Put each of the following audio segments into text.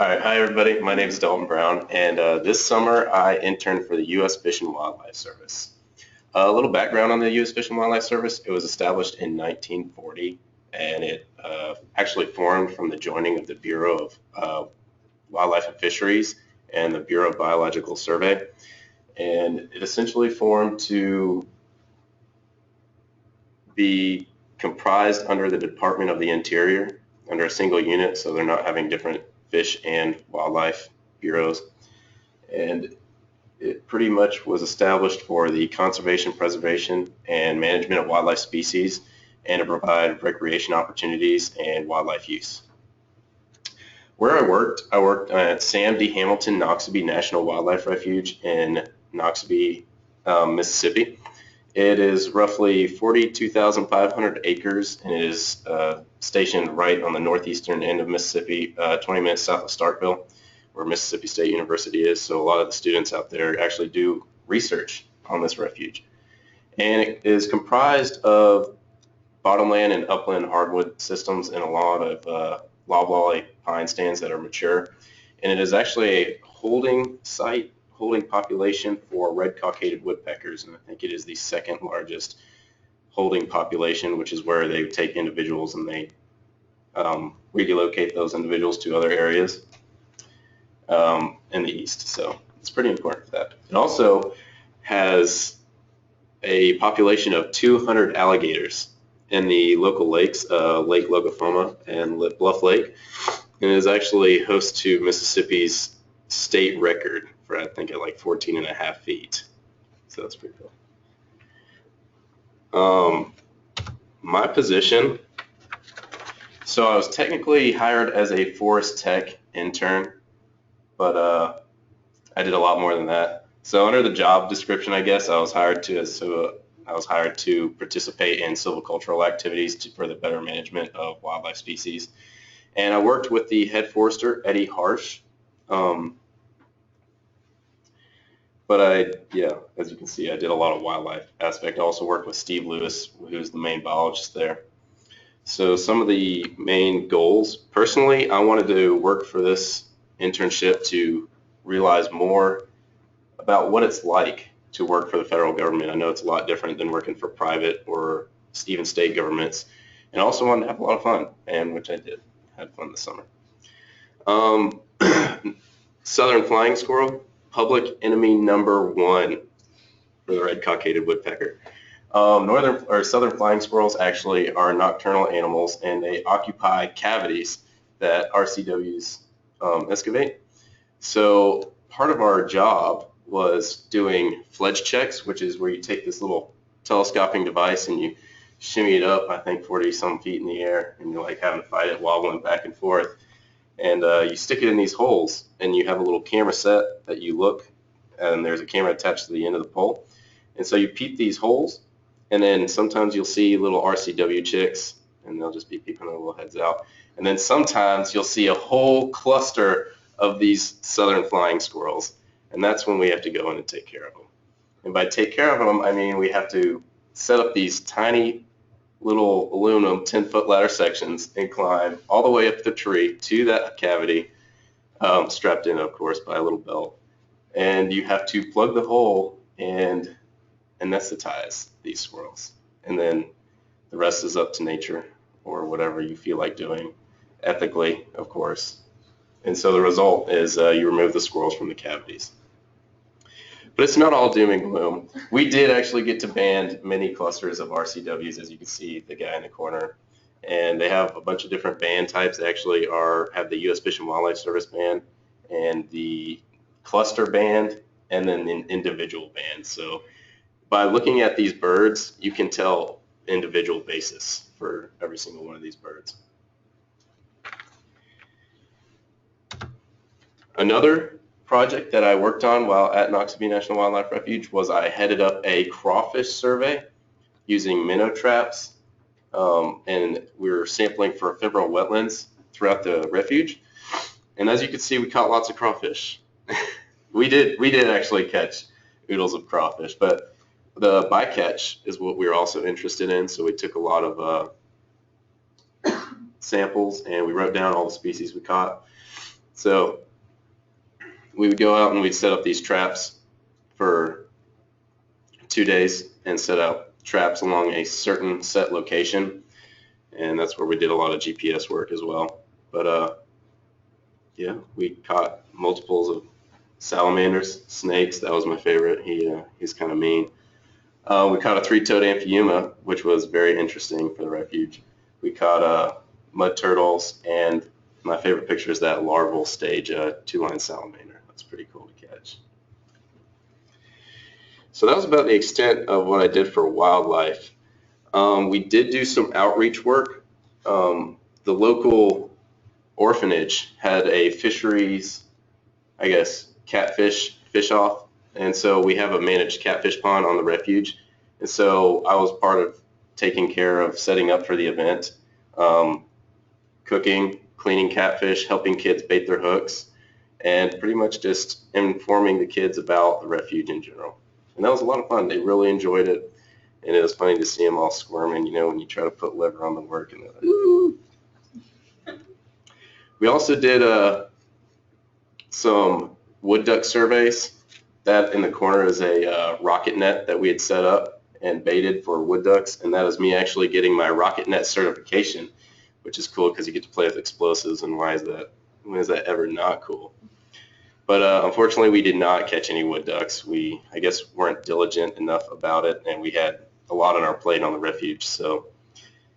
All right, hi everybody. My name is Dalton Brown, and this summer I interned for the U.S. Fish and Wildlife Service. A little background on the U.S. Fish and Wildlife Service: it was established in 1940, and it actually formed from the joining of the Bureau of Wildlife and Fisheries and the Bureau of Biological Survey, and it essentially formed to be comprised under the Department of the Interior, under a single unit, so they're not having different fish and wildlife bureaus. And it pretty much was established for the conservation, preservation, and management of wildlife species, and to provide recreation opportunities and wildlife use. Where I worked at Sam D. Hamilton Noxubee National Wildlife Refuge in Noxubee, Mississippi. It is roughly 42,500 acres and it is stationed right on the northeastern end of Mississippi, 20 minutes south of Starkville, where Mississippi State University is. So a lot of the students out there actually do research on this refuge. And it is comprised of bottomland and upland hardwood systems and a lot of loblolly pine stands that are mature. And it is actually a holding population for red cockaded woodpeckers, and I think it is the second largest holding population, which is where they take individuals and they relocate those individuals to other areas in the east. So it's pretty important for that. It also has a population of 200 alligators in the local lakes, Lake Logofoma and Bluff Lake, and is actually host to Mississippi's state record for, I think, at like 14.5 feet. So that's pretty cool. My position, so I was technically hired as a forest tech intern, but I did a lot more than that. So under the job description, I guess, I was hired to participate in silvicultural activities for the better management of wildlife species. And I worked with the head forester, Eddie Harsh. But as you can see, I did a lot of wildlife aspect. I also worked with Steve Lewis, who's the main biologist there. So some of the main goals, personally, I wanted to work for this internship to realize more about what it's like to work for the federal government. I know it's a lot different than working for private or even state governments. And I also wanted to have a lot of fun, and which I did. Had fun this summer. Southern flying squirrel, public enemy number one for the red cockaded woodpecker. Northern or southern flying squirrels actually are nocturnal animals, and they occupy cavities that RCWs excavate. So part of our job was doing fledge checks, which is where you take this little telescoping device and you shimmy it up, I think 40 some feet in the air, and you're like having to fight it wobbling back and forth. And you stick it in these holes, and you have a little camera set that you look, and there's a camera attached to the end of the pole. And so you peep these holes, and then sometimes you'll see little RCW chicks, and they'll just be peeping their little heads out. And then sometimes you'll see a whole cluster of these southern flying squirrels, and that's when we have to go in and take care of them. And by take care of them, I mean we have to set up these tiny little aluminum 10-foot ladder sections and climb all the way up the tree to that cavity, strapped in, of course, by a little belt. And you have to plug the hole and anesthetize these squirrels. And then the rest is up to nature or whatever you feel like doing, ethically, of course. And so the result is you remove the squirrels from the cavities. But it's not all doom and gloom. We did actually get to band many clusters of RCWs, as you can see, the guy in the corner. And they have a bunch of different band types. They actually have the U.S. Fish and Wildlife Service band and the cluster band and then an individual band. So by looking at these birds, you can tell individual basis for every single one of these birds. Another project that I worked on while at Noxubee National Wildlife Refuge was I headed up a crawfish survey using minnow traps, and we were sampling for ephemeral wetlands throughout the refuge. And as you can see, we caught lots of crawfish. we did actually catch oodles of crawfish, but the bycatch is what we were also interested in. So we took a lot of samples and we wrote down all the species we caught. So we would go out and we'd set up these traps for 2 days and set up traps along a certain set location. And that's where we did a lot of GPS work as well. But yeah, we caught multiples of salamanders, snakes. That was my favorite. He's kind of mean. We caught a three-toed amphiuma, which was very interesting for the refuge. We caught mud turtles, and my favorite picture is that larval stage two-line salamander. That's pretty cool to catch. So that was about the extent of what I did for wildlife. We did do some outreach work. The local orphanage had a fisheries, I guess, catfish fish-off, and so we have a managed catfish pond on the refuge. And so I was part of taking care of setting up for the event, cooking, cleaning catfish, helping kids bait their hooks, and pretty much just informing the kids about the refuge in general. And that was a lot of fun. They really enjoyed it, and it was funny to see them all squirming, when you try to put liver on the work, and they're like, ooh. We also did some wood duck surveys. That in the corner is a rocket net that we had set up and baited for wood ducks, and that is me actually getting my rocket net certification, which is cool because you get to play with explosives, and when is that ever not cool? But unfortunately, we did not catch any wood ducks. We, I guess, weren't diligent enough about it, and we had a lot on our plate on the refuge, so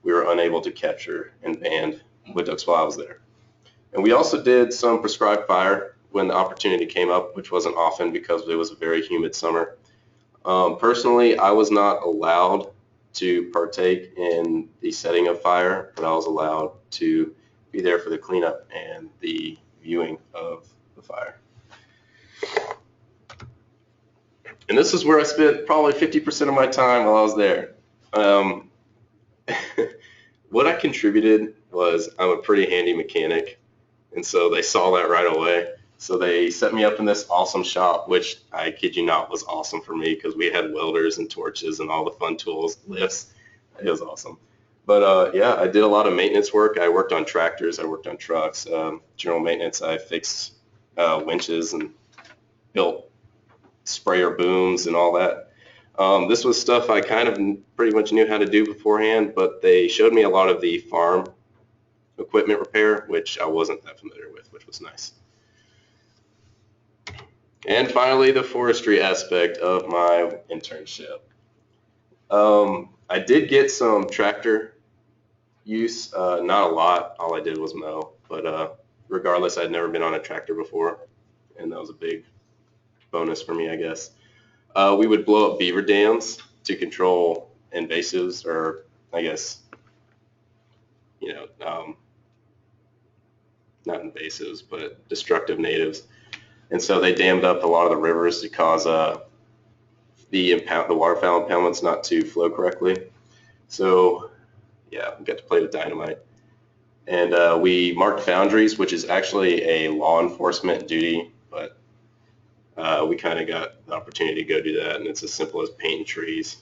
we were unable to capture and band wood ducks while I was there. And we also did some prescribed fire when the opportunity came up, which wasn't often because it was a very humid summer. Personally, I was not allowed to partake in the setting of fire, but I was allowed to be there for the cleanup and the viewing of the fire. And this is where I spent probably 50% of my time while I was there. What I contributed was I'm a pretty handy mechanic, and so they saw that right away. So they set me up in this awesome shop, which I kid you not was awesome for me because we had welders and torches and all the fun tools, lifts. It was awesome. But yeah, I did a lot of maintenance work. I worked on tractors. I worked on trucks. General maintenance. I fixed winches and built sprayer booms and all that. This was stuff I kind of pretty much knew how to do beforehand, but they showed me a lot of the farm equipment repair, which I wasn't that familiar with, which was nice. And finally, the forestry aspect of my internship. I did get some tractor use, not a lot. All I did was mow, but regardless, I'd never been on a tractor before, and that was a big bonus for me, I guess. We would blow up beaver dams to control invasives, or I guess, not invasives, but destructive natives. And so they dammed up a lot of the rivers to cause the waterfowl impoundments not to flow correctly. So yeah, we got to play with dynamite. And we marked boundaries, which is actually a law enforcement duty, but we kind of got the opportunity to go do that, and it's as simple as painting trees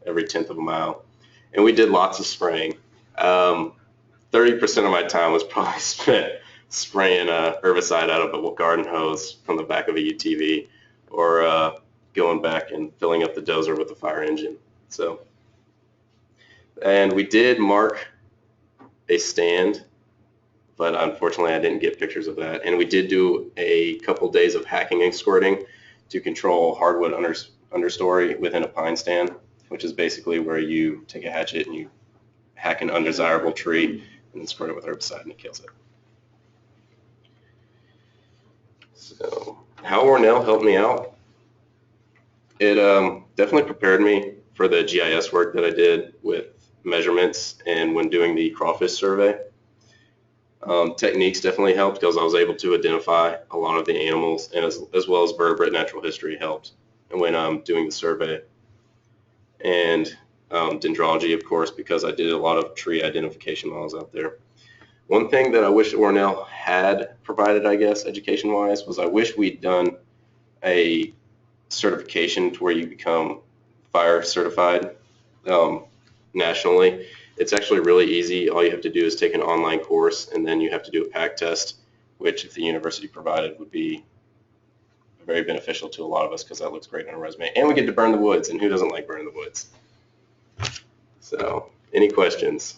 every 1/10 of a mile. And we did lots of spraying. 30% of my time was probably spent spraying herbicide out of a garden hose from the back of a UTV, or going back and filling up the dozer with the fire engine. So, and we did mark a stand, but unfortunately I didn't get pictures of that. And we did do a couple days of hacking and squirting to control hardwood understory within a pine stand, which is basically where you take a hatchet and you hack an undesirable tree and then squirt it with herbicide and it kills it. So how Ornell helped me out, it definitely prepared me for the GIS work that I did with measurements and when doing the crawfish survey. Techniques definitely helped because I was able to identify a lot of the animals, and as well as vertebrate natural history helped when doing the survey. And dendrology, of course, because I did a lot of tree identification while I was out there. One thing that I wish Ornell had provided, I guess, education-wise, was I wish we'd done a certification to where you become fire certified nationally. It's actually really easy. All you have to do is take an online course, and then you have to do a pack test which if the university provided would be very beneficial to a lot of us because that looks great on a resume. And we get to burn the woods, and who doesn't like burning the woods? So, any questions?